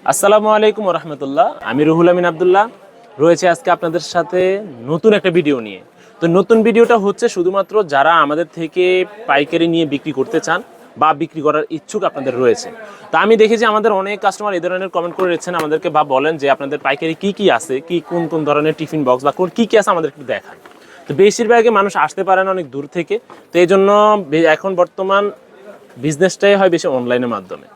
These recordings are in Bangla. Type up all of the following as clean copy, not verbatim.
আসসালামু আলাইকুম ওয়া রাহমাতুল্লাহ। আমি রুহুল আমিন আব্দুল্লাহ রয়েছে আজকে আপনাদের সাথে নতুন একটা ভিডিও নিয়ে। তো নতুন ভিডিওটা হচ্ছে শুধুমাত্র যারা আমাদের থেকে পাইকারি নিয়ে বিক্রি করতে চান বা বিক্রি করার ইচ্ছুক আপনাদের রয়েছে। তা আমি দেখেছি আমাদের অনেক কাস্টমার এই ধরনের কমেন্ট করে রেখেছেন আমাদেরকে বা বলেন যে আপনাদের পাইকারি কি কি আছে, কি কোন কোন ধরনের টিফিন বক্স বা কি কি আছে আমাদেরকে দেখান। তো বেশিরভাগই মানুষ আসতে পারে না অনেক দূর থেকে, তো এই জন্য এখন বর্তমান বিজনেসটাই হয় বেশি অনলাইনের মাধ্যমে।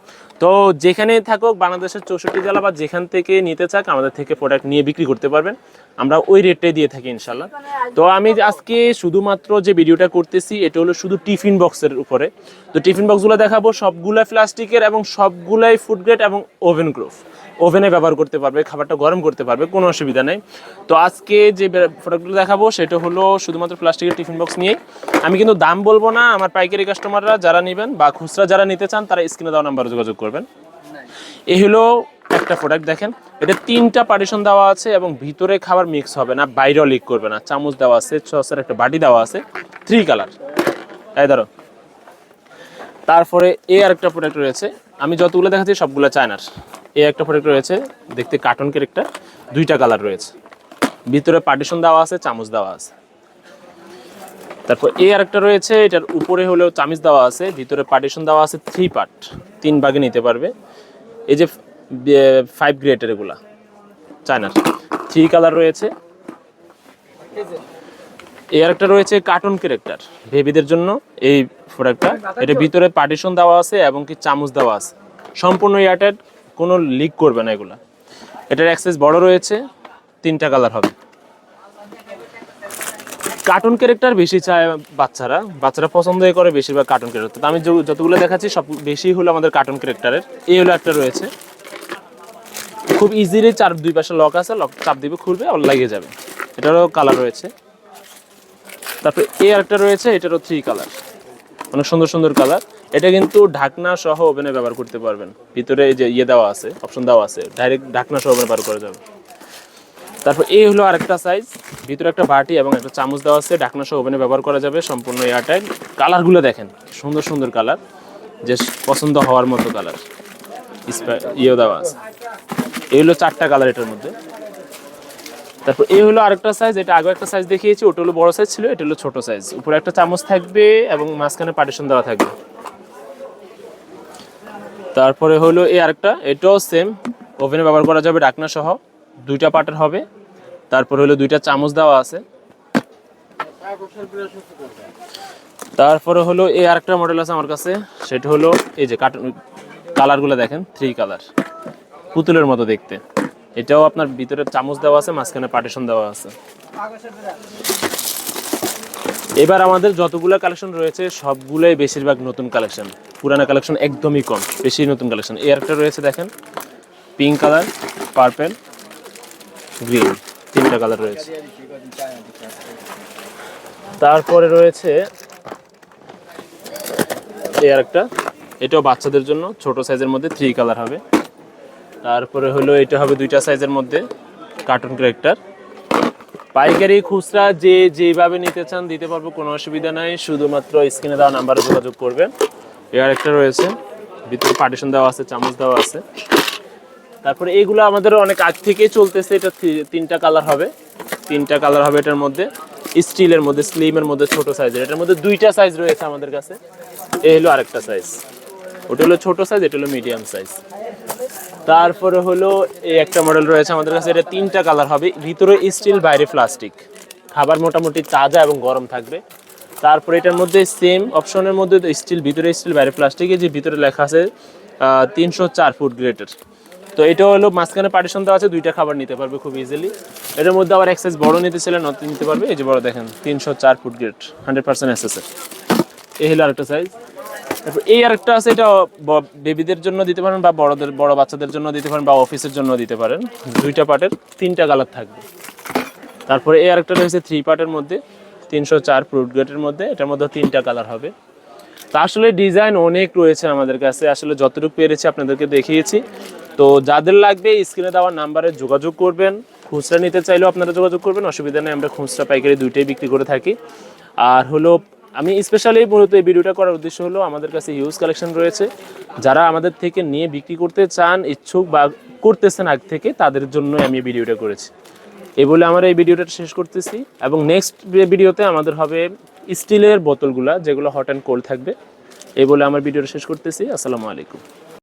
তো যেখানেই থাকুক বাংলাদেশের 64 জেলা বা যেখান থেকে নিতে চাক আমাদের থেকে প্রোডাক্ট নিয়ে বিক্রি করতে পারবেন, আমরা ওই রেটটাই দিয়ে থাকি ইনশাল্লাহ। তো আমি আজকে শুধুমাত্র যে ভিডিওটা করতেছি এটা হলো শুধু টিফিন বক্সের উপরে। তো টিফিন বক্সগুলো দেখাবো সবগুলাই প্লাস্টিকের এবং সবগুলাই ফুড গ্রেড এবং ওভেন প্রুফ, ওভেনে ব্যবহার করতে পারবে, খাবারটা গরম করতে পারবে, কোনো অসুবিধা নেই। তো আজকে যে প্রোডাক্টগুলো দেখাবো সেটা হলো শুধুমাত্র প্লাস্টিকের টিফিন বক্স নিয়ে। আমি কিন্তু দাম বলবো না, আমার পাইকারি কাস্টমাররা যারা নেবেন বা খুচরা যারা নিতে চান তারা স্ক্রিনে দেওয়া নাম্বারে যোগাযোগ করবেন। এই হলো একটা প্রোডাক্ট, দেখেন এটা 3টা পার্টিশন দেওয়া আছে এবং ভিতরে খাবার মিক্স হবে না, বাইরেও লিক করবে না। চামচ দেওয়া আছে, সসের একটা বাটি দেওয়া আছে, 3 কালার। এই ধরো। তারপরে এই আরেকটা প্রোডাক্ট রয়েছে, আমি যতগুলো দেখাচ্ছি সবগুলো চায়নার। এই একটা প্রোডাক্ট রয়েছে, দেখতে কার্টুন ক্যারেক্টার, 2টা কালার রয়েছে, ভিতরে পার্টিশন দেওয়া আছে, চামচ দেওয়া আছে। তারপর এই আরেকটা রয়েছে, এটার উপরে হলেও চামচ দেওয়া আছে, ভিতরে পার্টিশন দেওয়া আছে, 3 পার্ট, 3 ভাগে নিতে পারবে। এই যে 5 গ্রেডের এগুলা চায়নার, 3 কালার রয়েছে। এই আরেকটা রয়েছে কার্টুন ক্যারেক্টার বেবিদের জন্য, এই প্রোডাক্টটা, এটা ভিতরে পার্টিশন দেওয়া আছে এবং কি চামচ দেওয়া আছে, সম্পূর্ণ এয়ারটাইট, কোনো লিক করবে না এগুলা। এটার অ্যাক্সেস বড় রয়েছে, 3টা কালার হবে। কার্টুন ক্যারেক্টার বেশি চায় বাচ্চারা পছন্দ করে বেশিরভাগ কার্টুন ক্যারেক্টার। তো আমি যতগুলো দেখাচ্ছি সব বেশি হলো আমাদের কার্টুন ক্যারেক্টারের। এই হলো একটা রয়েছে, খুব ইজিলি 2 পাশে লক আছে, লক চাপ দিবে খুলবে আর লাগিয়ে যাবে। এটারও কালার রয়েছে। তারপরে এই আরেকটা রয়েছে, এটারও 3 কালার, অনেক সুন্দর সুন্দর কালার। এটা কিন্তু ঢাকনা সহ ওভেনে ব্যবহার করতে পারবেন, ভিতরে এই যে দেওয়া আছে, অপশন দেওয়া আছে, ডাইরেক্ট ঢাকনা সহ ওভেনে ব্যবহার করা যাবে। তারপর এই হলো আরেকটা সাইজ, ভিতরে একটা বাটি এবং একটা চামচ দেওয়া আছে, ঢাকনা সহ ওভেনে ব্যবহার করা যাবে, সম্পূর্ণ এয়ারটাইট। কালারগুলো দেখেন, সুন্দর সুন্দর কালার, যে পছন্দ হওয়ার মতো কালার দেওয়া আছে। এই হলো 4টা কালার এটার মধ্যে। তারপর এই হলো আরেকটা সাইজ, এটা আগে একটা সাইজ দেখিয়েছি, ওটা হলো বড় সাইজ ছিল, এটা হলো ছোট সাইজ। উপরে একটা চামচ থাকবে এবং মাঝখানে পার্টিশন দেওয়া থাকবে। তারপরে হলো এই আরেকটা, এটাও সেম, ওভেনে ব্যবহার করা যাবে, ঢাকনা সহ, 2টা পার্টের হবে। তারপরে হলো 2টা চামচ দেওয়া আছে। তারপরে হলো এই আরেকটা মডেল আছে আমার কাছে, সেটা হলো এই যে কার্টুন, কালারগুলো দেখেন, 3 কালার, পুতুলের মতো দেখতে। এটাও আপনার ভিতরে চামচ দেওয়া আছে, মাঝখানে পার্টিশন দেওয়া আছে। এবার আমাদের যতগুলো কালেকশন রয়েছে সবগুলোই বেশিরভাগ নতুন কালেকশন, পুরানা কালেকশন একদমই কম, বেশি নতুন কালেকশন। এই আরেকটা রয়েছে দেখেন, পিঙ্ক কালার, পার্পল, গ্রিন, 3টা কালার রয়েছে। তারপরে রয়েছে এই আরেকটা, এটাও বাচ্চাদের জন্য, ছোট সাইজের মধ্যে, 3 কালার হবে। তারপরে হলো এটা হবে 2টা সাইজের মধ্যে, কার্টুন ক্যারেক্টার। পাইকারি খুচরা যে যেভাবে নিতে চান দিতে পারবো, কোনো অসুবিধা নাই, শুধুমাত্র স্ক্রিনে দেওয়া নাম্বারে যোগাযোগ করবেন। এই আরেকটা রয়েছে, ভিতরে পার্টিশন দেওয়া আছে, চামচ দেওয়া আছে। তারপরে এইগুলো আমাদের অনেক আগ থেকেই চলতেছে, এটা 3টা কালার হবে, 3টা কালার হবে এটার মধ্যে, স্টিলের মধ্যে, স্লিমের মধ্যে, ছোট সাইজের। এটার মধ্যে 2টা সাইজ রয়েছে আমাদের কাছে। এই হলো আরেকটা সাইজ, ওটা হলো ছোট সাইজ, এটা হলো মিডিয়াম সাইজ। তারপরে হলো এই একটা মডেল রয়েছে আমাদের কাছে, এটা 3টা কালার হবে, ভিতরে স্টিল, বাইরে প্লাস্টিক, খাবার মোটামুটি তাজা এবং গরম থাকবে। তারপরে এটার মধ্যে সেম অপশনের মধ্যে স্টিল, ভিতরে স্টিল, বাইরে প্লাস্টিকের, যে ভিতরে লেখা আছে 304 ফুড গ্রেডের। তো এটা হলো মাঝখানে পার্টিশন দেওয়া আছে, 2টা খাবার নিতে পারবে খুব ইজিলি। এটার মধ্যে আবার এক্সাইজ বড় নিতে চাইলে নিতে পারবে, এই যে বড় দেখেন, 304 ফুড গ্রেড, 100% এসএসএ। এই হলো আরেকটা সাইজ। তারপর এই আরেকটা আছে, এটা বেবিদের জন্য দিতে পারেন বা বড় বাচ্চাদের জন্য দিতে পারেন বা অফিসের জন্য দিতে পারেন, 2টা পার্টের, 3টা কালার থাকবে। তারপরে এই আরেকটা রয়েছে 3 পার্টের মধ্যে, 304 ফ্রুট গ্রেডের মধ্যে, এটার মধ্যে 3টা কালার হবে। তা আসলে ডিজাইন অনেক রয়েছে আমাদের কাছে, আসলে যতটুকু পেরেছি আপনাদেরকে দেখিয়েছি। তো যাদের লাগবে স্ক্রিনে দেওয়া নাম্বারে যোগাযোগ করবেন, খুচরা নিতে চাইলেও আপনারা যোগাযোগ করবেন, অসুবিধা নেই, আমরা খুচরা পাইকারি 2টাই বিক্রি করে থাকি। আর হলো আমি স্পেশালি মূলত এই ভিডিওটা করার উদ্দেশ্য হলো আমাদের কাছে হিউজ কালেকশন রয়েছে, যারা আমাদের থেকে নিয়ে বিক্রি করতে চান, ইচ্ছুক বা করতেছেন আগ থেকে, তাদের জন্যই আমি এই ভিডিওটা করেছি। এই বলে আমার এই ভিডিওটা শেষ করতেছি, এবং নেক্সট ভিডিওতে আমাদের হবে স্টিলের বোতলগুলা, যেগুলো হট অ্যান্ড কোল্ড থাকবে। এই বলে আমার ভিডিওটা শেষ করতেছি। আসসালামু আলাইকুম।